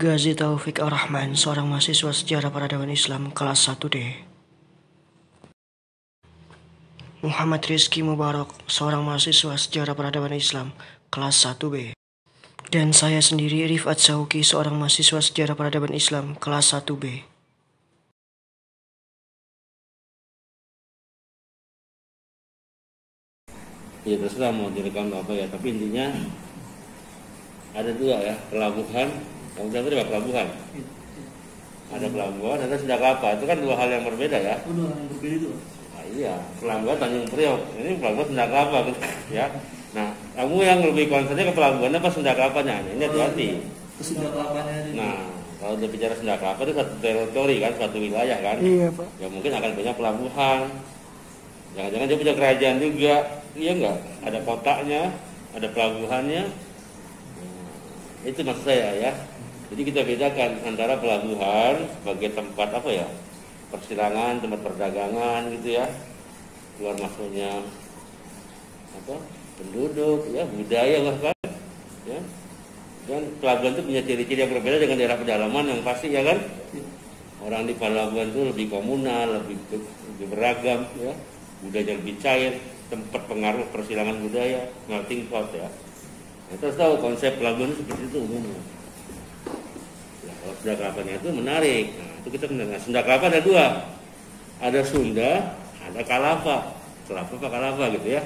Ghazi Taufik Ar-Rahman, seorang mahasiswa sejarah peradaban Islam kelas 1D. Muhammad Rizky Mubarak, seorang mahasiswa sejarah peradaban Islam kelas 1B. Dan saya sendiri, Rifat Sauki, seorang mahasiswa sejarah peradaban Islam kelas 1B. Ya terserah mau direkam apa ya, tapi intinya ada dua ya, pelabuhan. Kamu bilang tadi pelabuhan. Ada pelabuhan, ada senda kelapa. Itu kan dua hal yang berbeda ya. Dua hal yang berbeda itu. Nah, iya, pelabuhan Tanjung Priok. Ini pelabuhan senda kelapa ya. Nah, kamu yang lebih concernnya ke pelabuhan apa senda kelapanya? Ini hati-hati. Senda kelapanya. Nah, kalau udah bicara senda kelapa itu satu teritori kan, suatu wilayah kan. Iya, Pak. Ya mungkin akan banyak pelabuhan. Jangan-jangan dia punya kerajaan juga. Iya enggak? Ada kotanya, ada pelabuhannya. Itu maksud saya ya. Jadi kita bedakan antara pelabuhan sebagai tempat apa ya, persilangan, tempat perdagangan gitu ya, keluar masuknya apa, penduduk ya, budaya bahkan ya. Dan pelabuhan itu punya ciri-ciri yang berbeda dengan daerah pedalaman yang pasti ya kan. Orang di pelabuhan itu lebih komunal, lebih beragam ya, budaya lebih cair, tempat pengaruh persilangan budaya, melting pot ya. Kita tahu konsep pelabuhan seperti itu umumnya. Ya, kalau senda kelapanya itu menarik. Nah, itu kita mendengar. Senda kelapa ada dua. Ada Sunda, ada Kalapa. Kelapa apa Kalapa gitu ya.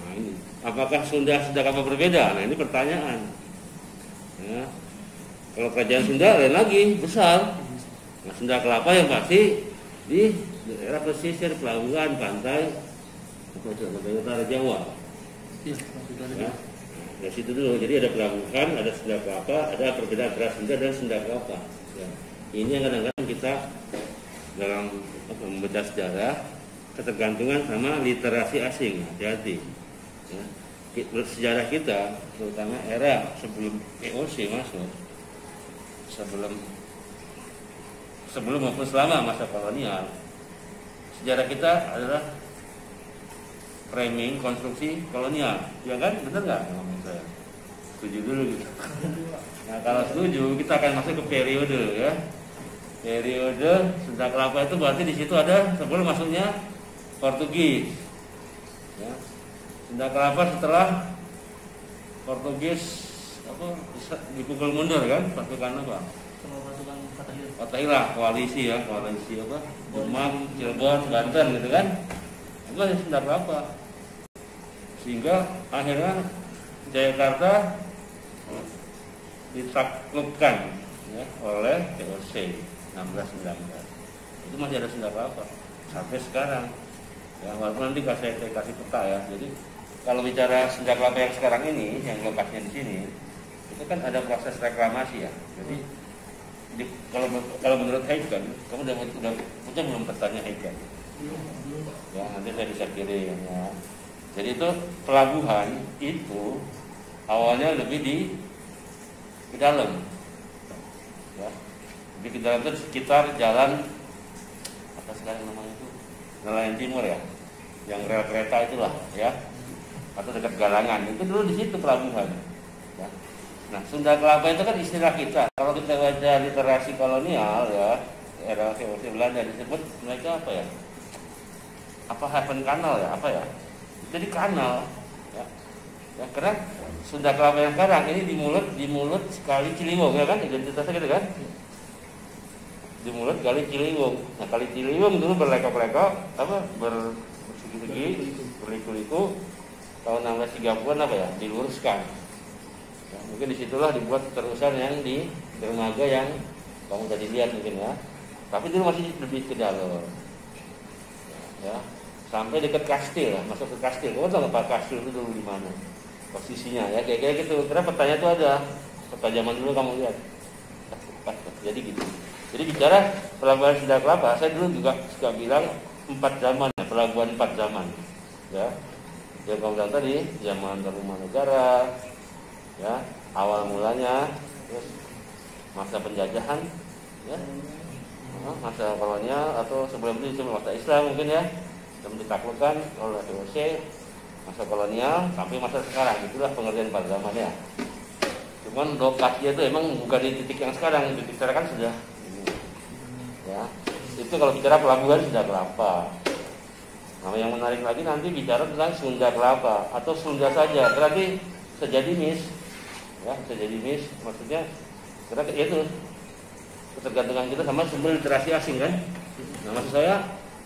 Nah, ini. Apakah Sunda kelapa berbeda? Nah, ini pertanyaan. Ya. Kalau kerajaan Sunda lain lagi, besar. Nah, Sunda kelapa yang pasti di daerah pesisir, pelabuhan, pantai, utara Jawa. Ya. Dari situ dulu, jadi ada pelabuhan, ada senda kelapa, ada perbedaan antara Sunda dan senda kelapa. Ya. Ini yang kadang-kadang kita dalam membaca sejarah ketergantungan sama literasi asing, hati-hati. Ya. Sejarah kita, terutama era sebelum VOC masuk, sebelum maupun selama masa kolonial, sejarah kita adalah framing konstruksi kolonial, ya kan? Benar nggak ngomong saya? Setuju dulu gitu. Nah kalau setuju kita akan masuk ke periode ya. Periode senda kelapa itu berarti di situ ada sebelum masuknya Portugis. Ya. Senda kelapa setelah Portugis apa dipukul mundur kan? Pasukan apa? Pasukan Fatahillah, koalisi ya, koalisi apa? Demak, Cirebon, Banten gitu kan? Itu ada senda kelapa. Sehingga akhirnya Jayakarta ditaklukkan ya, oleh VOC 1619. Itu masih ada senda kelapa sampai sekarang. Ya, walaupun nanti saya kasih peta ya. Jadi kalau bicara senda kelapa yang sekarang ini, yang lokasinya di sini, itu kan ada proses reklamasi ya. Jadi kalau menurut Haikal, kamu udah punya belum petanya Haikal? Ya nanti saya bisa kirim ya. Jadi itu pelabuhan itu awalnya lebih ke dalam, ya. Lebih ke dalam itu sekitar jalan apa sekarang namanya itu Nelayan Timur ya, yang rel kereta itulah ya, atau dekat Galangan itu dulu di situ pelabuhan. Ya. Nah Sunda kelapa itu kan istilah kita. Kalau kita baca literasi kolonial ya, era VOC Belanda disebut mereka apa ya? Apa Haven Kanal ya, apa ya? Jadi kanal, ya. Ya, karena Sunda kelapa yang sekarang ini di mulut Kali Ciliwung, ya kan? Identitasnya gitu kan? Di mulut Kali Ciliwung. Nah, Kali Ciliwung dulu berlekok-lekok, apa? Bersegi-segi, berliku-liku. Tahun 1630-an apa ya? Diluruskan. Ya, mungkin disitulah dibuat terusan yang di dermaga yang kamu tadi lihat mungkin ya. Tapi dulu masih lebih ke dalam. Ya. Sampai dekat kastil lah, masuk ke kastil. Kamu tahu nggak Pak kastil itu dulu di mana posisinya ya, kayak gitu. Karena petanya itu ada, peta zaman dulu kamu lihat. Jadi gitu. Jadi bicara pelabuhan senda kelapa, saya dulu juga suka bilang 4 zaman ya, pelabuhan 4 zaman. Ya, yang kamu bilang tadi, zaman Tarumanegara, ya, awal mulanya, terus masa penjajahan, ya, masa kolonial atau sebelum itu masa Islam mungkin ya. Yang ditaklukkan oleh VOC, masa kolonial sampai masa sekarang, itulah pengertian pada zaman ya. Cuman lokasinya itu emang bukan di titik yang sekarang, titik sekarang kan sudah ya. Itu kalau bicara pelabuhan Sunda Kelapa. Nah, yang menarik lagi nanti bicara tentang Sunda Kelapa atau Sunda saja. Berarti sejadi miss, ya sejadi miss. Maksudnya karena itu ketergantungan kita sama sumber literasi asing kan. Nah, maksud saya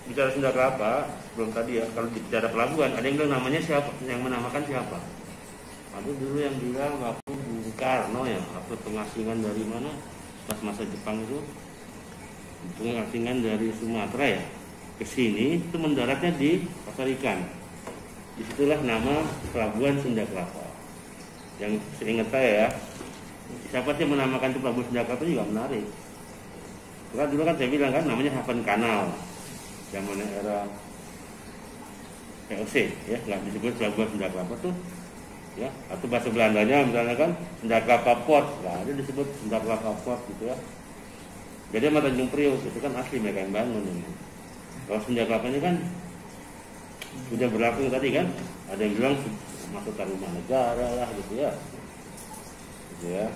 bicara Sunda Kelapa belum tadi ya. Kalau bicara pelabuhan ada yang bilang namanya siapa, yang menamakan siapa? Ada dulu yang bilang waktu Bung Karno ya, waktu pengasingan dari mana pas masa Jepang itu, pengasingan dari Sumatera ya ke sini itu mendaratnya di Pasar Ikan. Disitulah nama pelabuhan Sunda Kelapa. Yang seingat saya ya, siapa sih menamakan itu pelabuhan Sunda Kelapa juga menarik. Karena dulu kan saya bilang kan namanya Haven Kanal, zaman era POC ya, nggak disebut pelabuhan Sunda Kelapa tuh. Ya, atau bahasa Belandanya misalnya kan Sunda Kelapa Port, nah ada disebut Sunda Kelapa Port gitu ya. Jadi sama Tanjung Priok itu kan asli mereka yang bangun ini. Kalau Sunda Kelapa ini kan sudah berlaku tadi kan, ada yang bilang masuk rumah negara lah gitu ya. Gitu ya.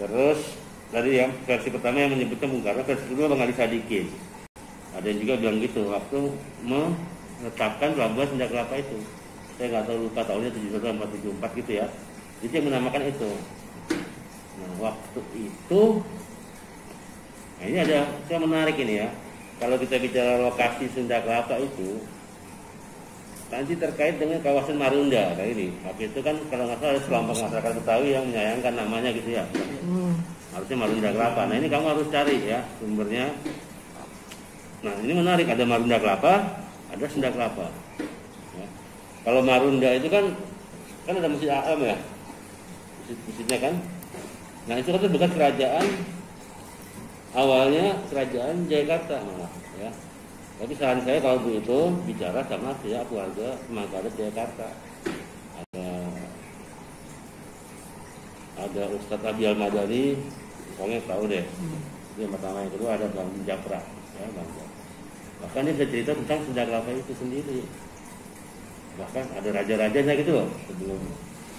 Terus tadi yang versi pertama yang menyebutkan Bung Karno, versi kedua Bang Ali Sadikin. Ada yang juga bilang gitu waktu menetapkan pelabuhan Sunda Kelapa itu. Saya nggak tahu, lupa tahunnya 71 gitu ya. Jadi yang menamakan itu. Nah waktu itu, nah ini ada saya menarik ini ya. Kalau kita bicara lokasi Sunda Kelapa itu, nanti terkait dengan kawasan Marunda kayak ini. Tapi itu kan kalau nggak salah ada sekelompok masyarakat Betawi yang menyayangkan namanya gitu ya. Harusnya Marunda Kelapa. Nah ini kamu harus cari ya sumbernya. Nah ini menarik, ada Marunda Kelapa, ada Sunda Kelapa. Kalau Marunda itu kan ada Masjid Am ya, masjidnya kan. Nah itu kan bekas kerajaan, awalnya kerajaan Jayakarta malah ya. Tapi saran saya kalau itu bicara sama pihak keluarga Mangkuadat Jayakarta. Ada Ustadz Abi Al-Madani, pokoknya tahu deh. Itu yang pertama, yang kedua ada Bang Japra, ya Bang. Bahkan dia bisa cerita tentang Sunda Kelapa itu sendiri. Bahkan ada raja-rajanya gitu loh sebelum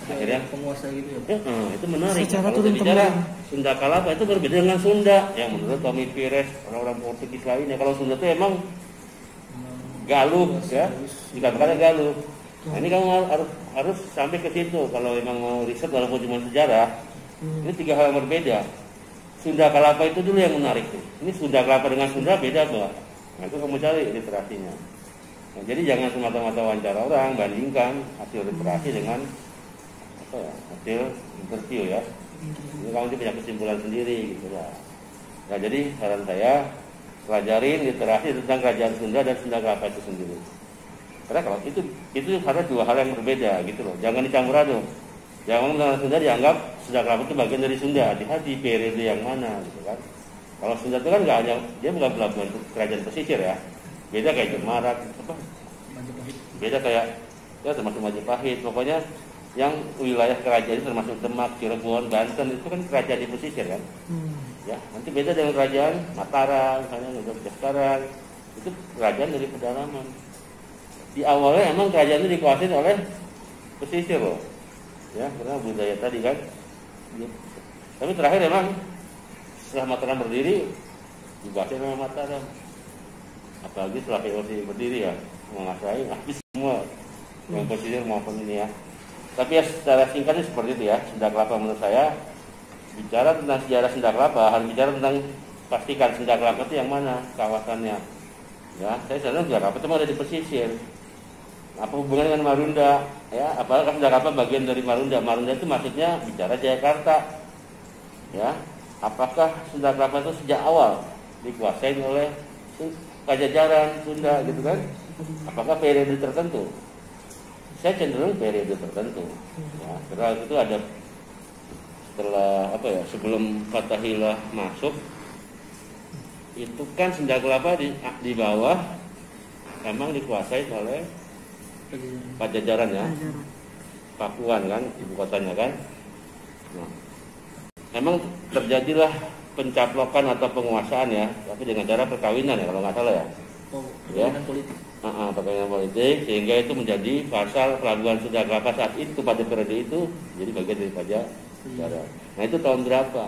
akhirnya penguasa gitu ya. Itu menarik. Secara Kalau turun bicara temurun. Sunda Kelapa itu berbeda dengan Sunda yang menurut Tommy Pires, orang-orang Portugis lainnya. Kalau Sunda itu emang Galuh ya, dikatakan Galuh. Nah ini kamu harus sampai ke situ kalau emang mau riset walaupun cuma sejarah. Ini tiga hal yang berbeda. Sunda Kelapa itu dulu yang menarik tuh. Ini Sunda Kelapa dengan Sunda beda tuh. Nah itu kamu cari literasinya. Nah, jadi jangan semata-mata wawancara orang, bandingkan hasil literasi dengan hasil interview ya. Ini kamu punya kesimpulan sendiri gitu lah. Nah jadi saran saya pelajarin literasi tentang kerajaan Sunda dan Sunda Kelapa itu sendiri. Karena kalau itu karena dua hal yang berbeda gitu loh. Jangan dicampur aduk. Jangan tentang Sunda dianggap Sunda Kelapa itu bagian dari Sunda. Hati-hati periode yang mana gitu kan. Kalau Sunda itu kan nggak hanya, dia bukan pelabuhan kerajaan pesisir ya. Beda kayak Jemarat, apa? Beda kayak ya termasuk Majapahit. Pokoknya yang wilayah kerajaan itu termasuk Demak, Cirebon, Banten itu kan kerajaan di pesisir kan. Ya, nanti beda dengan kerajaan Mataram, misalnya udah sekarang itu kerajaan dari pedalaman. Di awalnya emang kerajaan itu dikuasai oleh pesisir loh. Ya, karena budaya tadi kan. Tapi terakhir emang setelah Mataram berdiri dikuasai oleh Mataram. Apalagi setelah POC berdiri ya, menguasai habis semua yang pesisir maupun ini ya. Tapi ya secara singkatnya seperti itu ya. Sunda Kelapa menurut saya bicara tentang sejarah Sunda Kelapa harus bicara tentang pastikan Sunda Kelapa itu yang mana kawasannya. Ya, saya sadar Sunda Kelapa itu ada di pesisir. Apa hubungannya dengan Marunda? Ya, apakah Sunda Kelapa bagian dari Marunda? Marunda itu maksudnya bicara Jayakarta. Ya, apakah Sunda Kelapa itu sejak awal dikuasai oleh Pajajaran Sunda gitu kan? Apakah periode tertentu? Saya cenderung periode tertentu. Ya, setelah itu ada setelah apa ya? Sebelum Fathahilah masuk, itu kan Sunda Kelapa di bawah memang dikuasai oleh Pajajaran ya, Pakuan kan, ibu kotanya kan. Nah, memang terjadilah pencaplokan atau penguasaan ya, tapi dengan cara perkawinan ya kalau nggak salah ya. Perkawinan politik. Perkawinan politik sehingga itu menjadi pasal pelabuhan Sunda Kelapa saat itu pada periode itu jadi bagian dari Darat. Nah itu tahun berapa?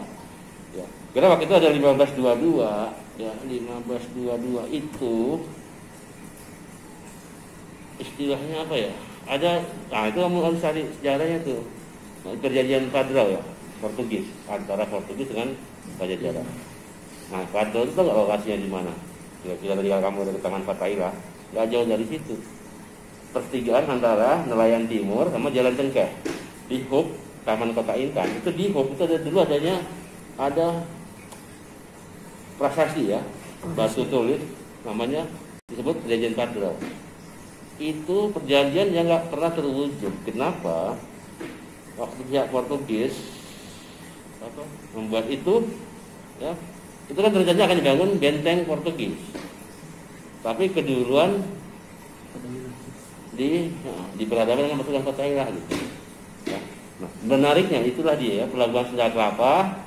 Ya. Karena waktu itu ada 1522, ya 1522 itu istilahnya apa ya? Ada, nah itu kamu harus cari sejarahnya tuh. Nah, perjanjian Padrau ya, Portugis, antara Portugis dengan Pajajaran. Nah, Padrau itu nggak lokasinya di mana? Kira-kira dari kamu dari tangan Fatailah, nggak jauh dari situ. Pertigaan antara Nelayan Timur sama Jalan Cengkeh. Di Hub, Taman Kota Intan. Itu di Hub itu ada prasasti ya, batu tulis namanya disebut perjanjian Padrau. Itu perjanjian yang nggak pernah terwujud. Kenapa? Waktu pihak Portugis membuat itu, ya, itu kan rencananya akan dibangun benteng Portugis. Tapi keduluan di peradaban dengan pasukan Fatailah gitu. Ya. Nah, menariknya itulah dia ya, pelabuhan Sunda Kelapa.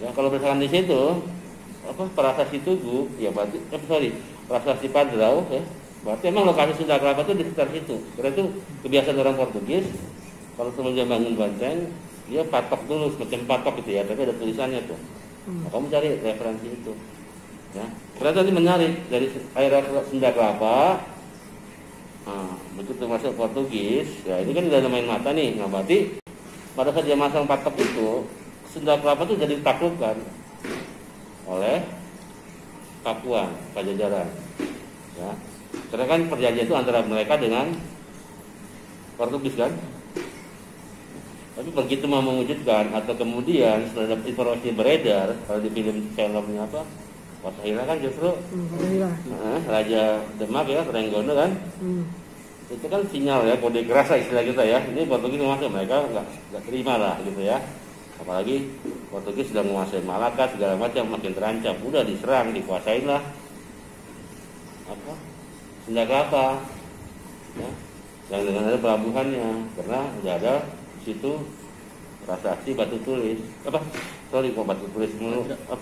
Ya, kalau berdasarkan di situ prasasti Tugu, ya berarti prasasti Padrau ya. Berarti emang lokasi Sunda Kelapa itu di sekitar situ. Karena itu kebiasaan orang Portugis, kalau sebelum bangun benteng, dia patok dulu, semacam patok gitu ya, tapi ada tulisannya tuh. Nah, kamu cari referensi itu. Ya. Ternyata ini menarik dari air Sunda Kelapa. Nah, begitu masuk Portugis, ya ini kan udah main mata nih. Nah, berarti pada saat dia masang patok itu, Sunda Kelapa itu jadi ditaklukkan oleh Papuan, Pajajaran. Ya. Karena kan perjanjian itu antara mereka dengan Portugis kan. Tapi begitu mau mewujudkan atau kemudian setelah informasi beredar, kalau di filmnya apa, Fatailah kan justru Raja Demak ya, Trenggono kan, itu kan sinyal ya, kode keras lah istilah kita ya. Ini Portugis masuk, mereka nggak terima lah gitu ya. Apalagi Portugis sudah menguasai Malaka segala macam, makin terancam, udah diserang, dikuasain lah Sunda Kelapa, ya, yang dengan ada pelabuhannya, karena udah ada di situ prasasti batu tulis, batu tulis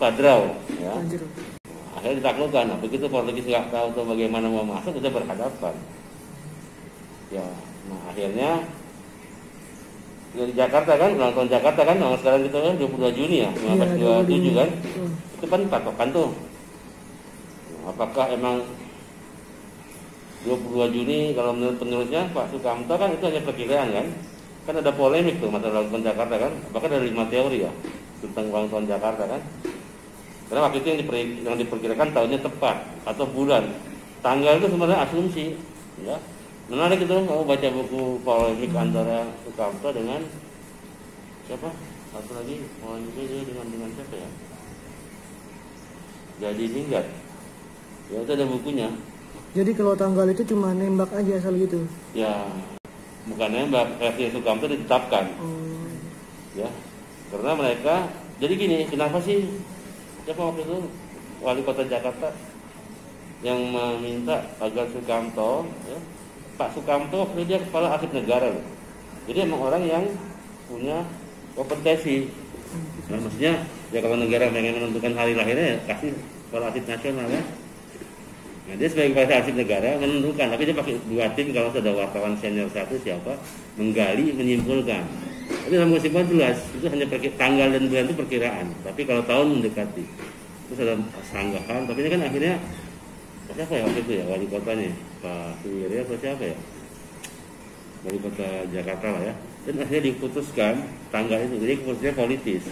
Padrau, ya. Akhirnya ditaklukkan. Nah, begitu Portugis nggak tahu tuh bagaimana mau masuk, udah berhadapan. Ya, nah akhirnya ya, di Jakarta kan, ulang tahun Jakarta kan, nah, sekarang kita kan 22 Juni ya, 1527 kan, itu kan patokan tuh. Nah, apakah emang 22 Juni kalau menurut penulisnya Pak Sukamto kan itu hanya perkiraan kan ada polemik tuh masalah ulang tahun Jakarta kan, bahkan ada 5 teori ya tentang ulang tahun Jakarta kan, karena waktu itu yang diperkirakan tahunnya tepat atau bulan, tanggal itu sebenarnya asumsi ya. Menarik itu mau baca buku polemik antara Sukamto dengan siapa satu lagi, polemiknya dengan siapa ya, Jadi Minggat ya, itu ada bukunya. Jadi kalau tanggal itu cuma nembak aja asal gitu? Ya, bukan nembak, versi Sukamto ditetapkan. Ya, karena mereka, jadi gini, kenapa sih, siapa waktu itu, wali kota Jakarta, yang meminta agar Sukamto, ya, Pak Sukamto waktu dia kepala arsip negara loh. Jadi emang orang yang punya kompetensi. Nah, maksudnya, ya kalau negara pengen menentukan hari lahirnya, ya kasih kepala arsip nasional ya. Nah, dia sebagai kepala arsip negara menentukan, tapi dia pakai 2 tim, kalau sudah wartawan senior 1 siapa, menggali, menyimpulkan. Tapi dalam kesimpulan jelas, itu hanya tanggal dan bulan itu perkiraan. Tapi kalau tahun mendekati, itu sudah sanggahan. Tapi ini kan akhirnya, siapa ya waktu itu ya, wali kotanya, Pak Suwiri atau siapa ya, wali kota Jakarta lah ya. Dan akhirnya diputuskan tanggal itu, jadi keputusannya politis.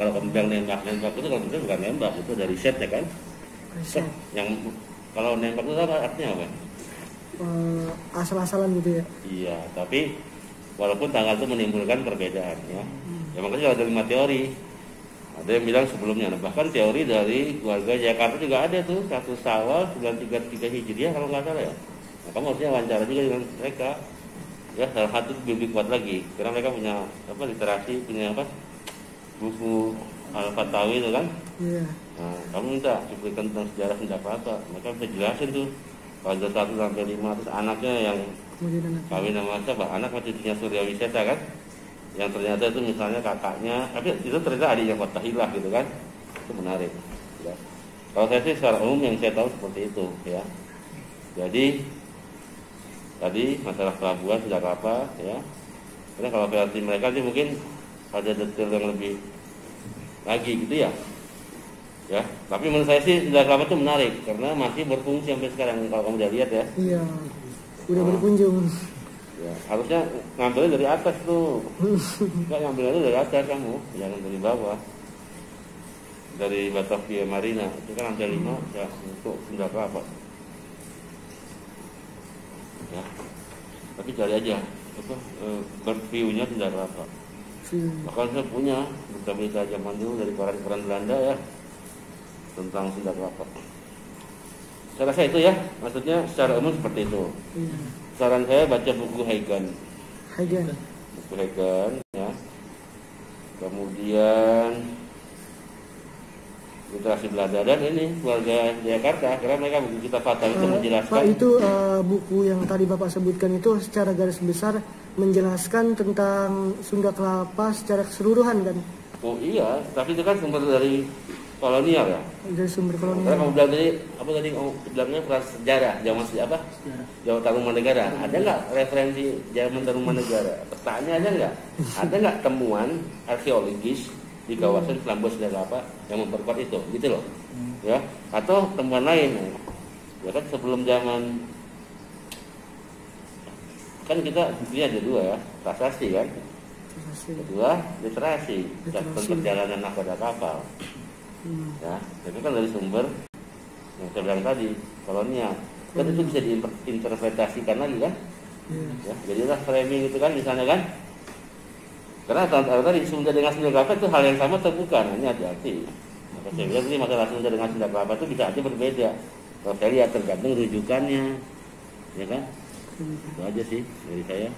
Kalau kamu bilang nembak itu kalau benar bukan nembak, itu dari riset ya kan. Yang kalau nembak itu artinya apa? Asal-asalan gitu ya? Iya, tapi walaupun tanggal itu menimbulkan perbedaan ya. Ya makanya ada 5 teori. Ada yang bilang sebelumnya, bahkan teori dari keluarga Jakarta juga ada tuh, 1 Syawal 933 Hijriah kalau nggak salah ya. Nah, kamu harusnya wawancara juga dengan mereka. Ya, salah satu lebih kuat lagi, karena mereka punya literasi, punya buku Al-Fatawi itu kan. Iya. Nah, kamu minta cuplikan tentang sejarah Sunda Kelapa, mereka bisa jelasin tuh pada 1 sampai 5, terus anaknya yang kawin sama siapa, anak masih punya Surya Wisesa kan, yang ternyata itu misalnya kakaknya, tapi itu ternyata adiknya Fatailah gitu kan, itu menarik. Ya. Kalau saya sih secara umum yang saya tahu seperti itu ya. Jadi tadi masalah pelabuhan Sunda Kelapa ya, Karena kalau versi mereka sih mungkin ada detail yang lebih lagi gitu ya. Ya, tapi menurut saya sih Sunda Kelapa itu menarik karena masih berfungsi sampai sekarang kalau kamu udah lihat ya. Iya, udah berkunjung. Ya, harusnya ngambilnya dari atas tuh. Enggak ngambilnya dari atas kamu, jangan dari bawah. Dari Batavia Marina itu kan lantai 5 ya untuk Sunda Kelapa. Ya. Tapi cari aja apa berview-nya Sunda Kelapa. Bahkan saya punya berita-berita zaman dulu dari koran-koran Belanda ya tentang Sunda Kelapa. Saya rasa itu ya, maksudnya secara umum seperti itu. Saran saya baca buku Hagen. Buku Hagen ya. Kemudian literasi Belanda dan ini keluarga Jakarta karena mereka buku kita fatal itu menjelaskan. Pak, itu buku yang tadi Bapak sebutkan itu secara garis besar menjelaskan tentang Sunda Kelapa secara keseluruhan kan? Oh iya, tapi itu kan sumber dari kolonial ya. Dari sumber kolonial. Karena kamu bilang tadi apa tadi kamu bilangnya prasejarah zaman apa? Jawa Tarumanegara. Ada nggak referensi zaman Tarumanegara? Petanya ada nggak? Ada nggak temuan arkeologis di kawasan Pelabuhan Sunda Kelapa yang memperkuat itu, gitu loh, ya? Atau temuan lain, ya kan sebelum zaman kan kita ini ada dua ya, prasasti kan, kedua literasi, tentang perjalanan nahkoda kapal, ya, itu kan dari sumber yang saya bilang tadi kolonial, kan itu bisa diinterpretasikan lagi kan, ya, jadilah framing itu kan di sana kan. Karena tadi Sunda dengan Sunda Kelapa itu hal yang sama atau bukan? Ini hati-hati. Maka saya bilang ini masalah Sunda dengan Sunda Kelapa itu bisa aja berbeda. Kalau saya lihat tergantung rujukannya, ya kan? Itu aja sih dari saya.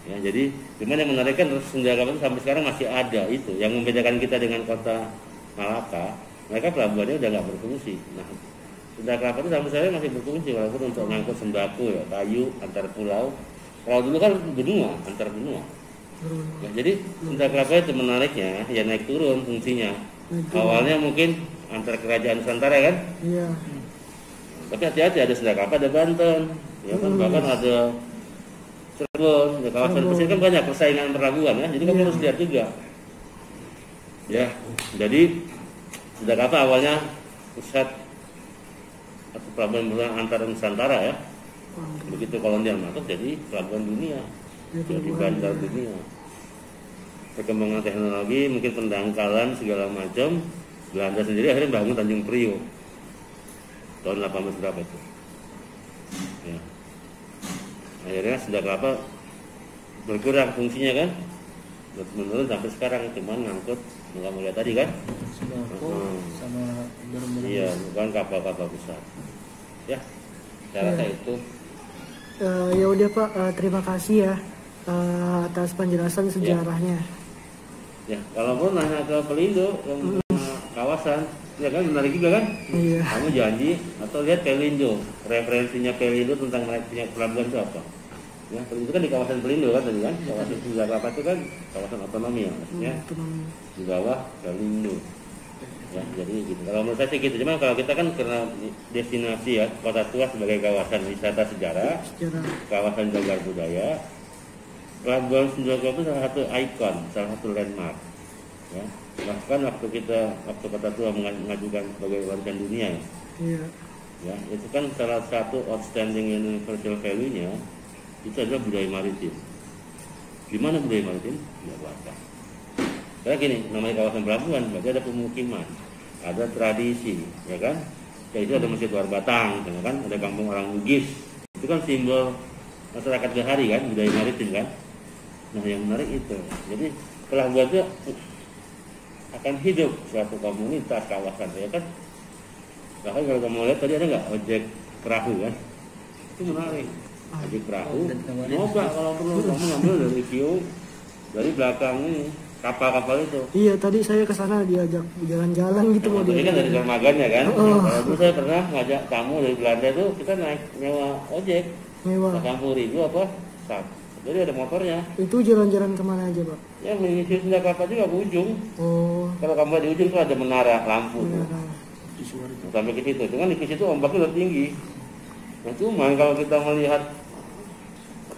Ya, jadi cuman yang menarik kan Sunda Kelapa itu sampai sekarang masih ada itu. Yang membedakan kita dengan kota Malaka, mereka pelabuhannya udah nggak berfungsi. Nah, Sunda Kelapa itu sampai sekarang masih berfungsi walaupun untuk mengangkut sembako, ya, kayu antar pulau. Kalau dulu kan benua, antar benua. Ya, jadi Sunda Kelapa itu menariknya ya naik turun fungsinya. Awalnya mungkin antar kerajaan Nusantara kan. Iya. Tapi hati-hati ada Sunda Kelapa, ada Banten, ya kan bahkan ada Cirebon, ya, kawasan pesisir kan banyak persaingan pelabuhan ya. Jadi kamu harus lihat juga. Ya, jadi Sunda Kelapa awalnya pusat atau pelabuhan antar Nusantara ya. Begitu kolonial masuk jadi pelabuhan dunia. Jadi bandar dunia. Perkembangan teknologi, mungkin pendangkalan segala macam. Belanda sendiri akhirnya bangun Tanjung Priok tahun 18 berapa itu. Ya. Akhirnya Sunda Kelapa berkurang fungsinya kan, menurun sampai sekarang cuman ngangkut kamu lihat tadi kan. Sama barang-barang. Iya, bukan kapal-kapal besar. Ya, saya rasa itu. Ya udah Pak, terima kasih ya atas penjelasan sejarahnya. Ya, kalau mau nanya ke Pelindo yang kawasan, ya kan menarik juga kan? Iya. Kamu janji atau lihat Pelindo, referensinya Pelindo tentang punya pelabuhan itu apa? Ya, Pelindo kan di kawasan Pelindo kan tadi kan, kawasan Sunda Kelapa itu kan kawasan otonomi ya, maksudnya di bawah Pelindo. Ya, jadi gitu. Kalau menurut saya sih gitu. Cuma kalau kita kan karena destinasi ya, Kota Tua sebagai kawasan wisata sejarah, kawasan cagar budaya. Pelabuhan Sunda Kelapa itu salah satu ikon, salah satu landmark. Ya. Bahkan waktu Kota Tua mengajukan sebagai warisan dunia ya. Iya. Ya, itu kan salah satu outstanding universal value-nya itu adalah budaya maritim. Di mana budaya maritim? Tidak Batak. Karena gini, namanya kawasan pelabuhan, berarti ada pemukiman, ada tradisi, ya kan? Ya itu ada Masjid Luar Batang, ya kan? Ada kampung orang Bugis. Itu kan simbol masyarakat sehari kan, budaya maritim kan? Nah yang menarik itu, jadi pelabuhan itu akan hidup suatu komunitas kawasan, ya kan? Bahkan kalau kamu lihat tadi ada nggak ojek perahu kan? Itu menarik, ojek perahu. Coba kalau perlu kamu ngambil dari view dari belakang ini kapal-kapal itu. Iya, tadi saya ke sana diajak jalan-jalan gitu mau dia. Ini kan dari dermaganya kan. Dulu saya pernah ngajak tamu dari Belanda tuh kita naik nyewa ojek. Nyewa. 80.000 apa? Jadi ada motornya. Itu jalan-jalan kemana aja, Pak? Ya menyisir Sunda Kelapa juga ke ujung. Oh. Kalau kamu di ujung tuh ada menara lampu tuh. Sampai ke situ. Cuman di situ ombaknya udah tinggi. Nah cuma kalau kita melihat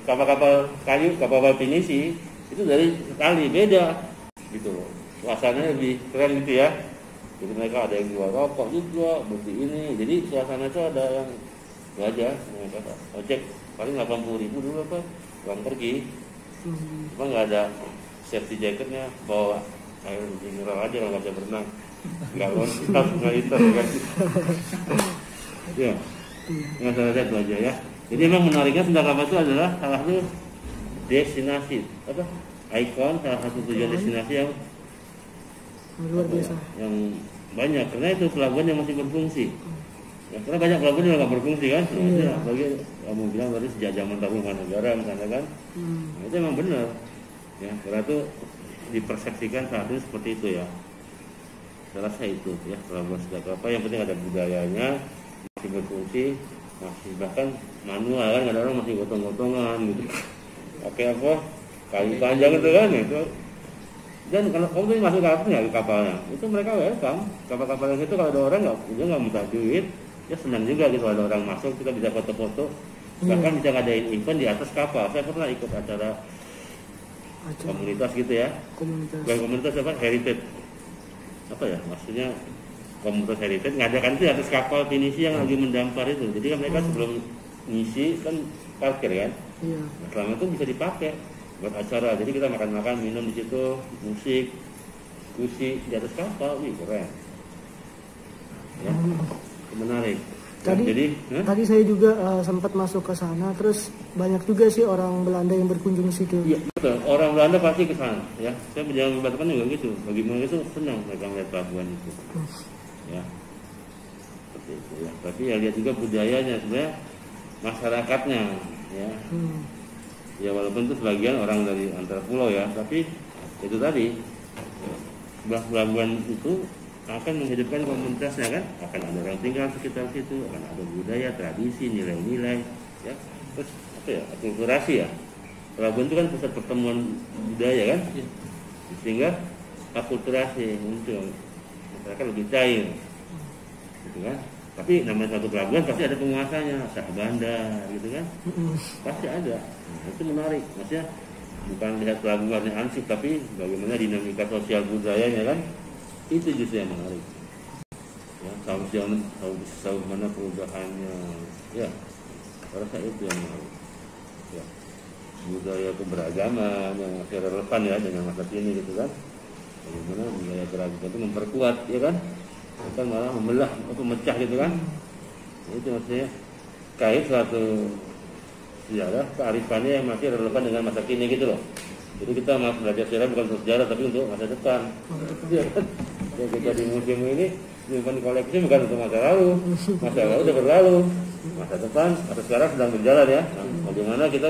kapal-kapal kayu, kapal-kapal pinisi itu dari sekali beda gitu loh. Suasananya lebih keren gitu ya. Jadi mereka ada yang jual rokok juga, bukti ini. Jadi suasana itu ada yang aja mereka ojek paling 80.000 dulu apa pulang pergi. Cuma nggak ada safety jacketnya, bawa air mineral aja kalau nggak bisa berenang, nggak loncat nggak liter kan. Ya, nggak salah itu aja ya. Jadi memang menariknya Sunda Kelapa itu adalah salah satu destinasi apa ikon, salah satu tujuan destinasi yang luar biasa yang banyak karena itu pelabuhan yang masih berfungsi. Ya, karena banyak pelabuhan yang nggak berfungsi kan. Nah, itu apalagi kamu bilang tadi sejak zaman Tarumanegara misalnya kan. Nah, itu memang benar. Ya, karena itu dipersepsikan saat ini seperti itu ya. Saya rasa itu ya pelabuhan Sunda Kelapa yang penting ada budayanya, masih berfungsi, masih bahkan manual kan, ada orang masih gotong-gotongan gitu. Pakai apa? Kayu panjang itu kan itu. Dan kalau kamu tuh masuk ke kapalnya, itu mereka welcome. Kapal-kapal yang itu kalau ada orang nggak minta duit, ya senang juga gitu ada orang masuk, kita bisa foto-foto, bahkan bisa ngadain event di atas kapal. Saya pernah ikut acara komunitas gitu ya, komunitas apa heritage apa ya maksudnya komunitas heritage ngadakan itu di atas kapal pinisi yang lagi mendampar itu. Jadi kan mereka sebelum ngisi kan parkir kan, nah, selama itu bisa dipakai buat acara. Jadi kita makan-makan, minum di situ, musik, diskusi di atas kapal, wih keren. Ya, menarik. Tadi saya juga sempat masuk ke sana, terus banyak juga sih orang Belanda yang berkunjung ke situ. Iya betul, orang Belanda pasti ke sana. Ya, saya berjalan ke Batam juga gitu. Bagi mereka itu senang mereka melihat pelabuhan itu. Ya, seperti itu ya. Tapi ya lihat juga budayanya sebenarnya masyarakatnya. Ya, ya walaupun itu sebagian orang dari antar pulau ya, tapi itu tadi pelabuhan itu akan menghidupkan komunitasnya kan, akan ada orang tinggal sekitar situ, akan ada budaya, tradisi, nilai-nilai, ya, terus apa ya, akulturasi ya. Pelabuhan itu kan pusat pertemuan budaya kan, sehingga akulturasi muncul, masyarakat lebih cair, gitu kan. Tapi namanya satu pelabuhan pasti ada penguasanya, sah bandar, gitu kan, pasti ada. Nah, itu menarik, maksudnya bukan lihat pelabuhannya ansih, tapi bagaimana dinamika sosial budayanya kan. Itu justru yang menarik ya, tahu mana perubahannya ya, rasa itu yang menarik ya. Budaya keberagaman yang masih relevan ya dengan masa kini gitu kan, bagaimana budaya keragaman itu memperkuat ya kan, bukan malah membelah atau memecah gitu kan. Itu maksudnya kait suatu sejarah kearifannya yang masih relevan dengan masa kini gitu loh. Jadi kita belajar sejarah bukan untuk sejarah tapi untuk masa depan. Ya kan? Ya, kita di museum ini menyimpan koleksi bukan untuk masa lalu. Masa lalu udah berlalu. Masa depan, masa sekarang sedang berjalan ya. Nah, bagaimana kita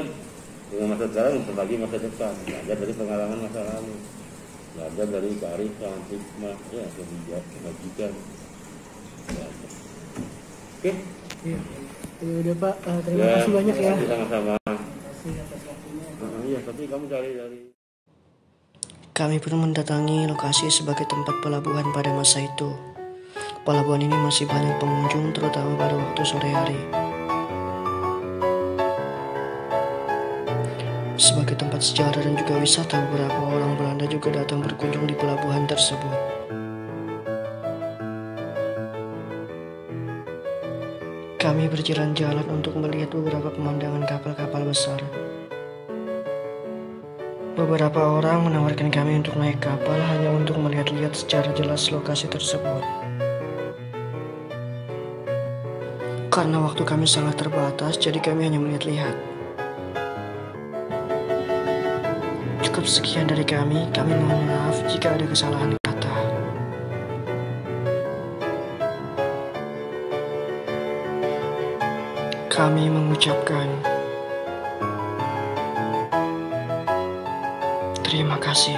dengan masa sekarang berbagi masa depan. Belajar dari pengalaman masa lalu. Belajar dari kearifan, hikmah, ya, kebajikan. Ya. Oke? Iya. Ya udah Pak, terima kasih banyak ya. Sama-sama. Iya, tapi kamu cari dari. Kami pun mendatangi lokasi sebagai tempat pelabuhan pada masa itu. Pelabuhan ini masih banyak pengunjung, terutama pada waktu sore hari. Sebagai tempat sejarah dan juga wisata, beberapa orang Belanda juga datang berkunjung di pelabuhan tersebut. Kami berjalan-jalan untuk melihat beberapa pemandangan kapal-kapal besar. Beberapa orang menawarkan kami untuk naik kapal hanya untuk melihat-lihat secara jelas lokasi tersebut. Karena waktu kami sangat terbatas, jadi kami hanya melihat-lihat. Cukup sekian dari kami mohon maaf jika ada kesalahan kata. Kami mengucapkan terima kasih.